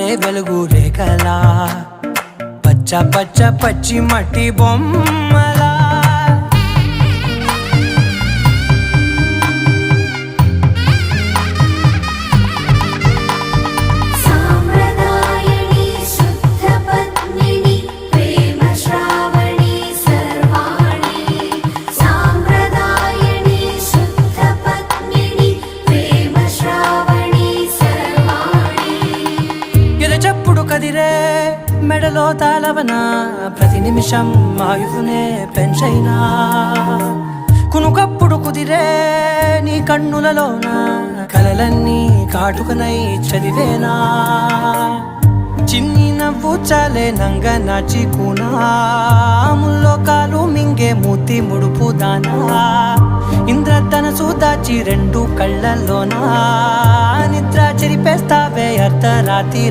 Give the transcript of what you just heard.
జారే వెలుగు రేఖలా పచ్చ పచ్చ పచ్చి మట్టి బొమ్మలా చెప్పుడు కదిరే మెడలో తాళవన ప్రతి నిమిషం ఆయుధునే పెంచైనా కునుకప్పుడు కుదిరే నీ కన్నులలోన కలలన్నీ కాటుకనై చదివేనా చిన్ని నవ్వు చాలే నంగ నాచి కూనాముల్లో కాలు మింగే మూతి ముడుపు దానా ఇంద్రధనసు దాచి రెండు కళ్ళల్లోనా నిద్ర చెరిపేస్తావే అర్ధరాత్రి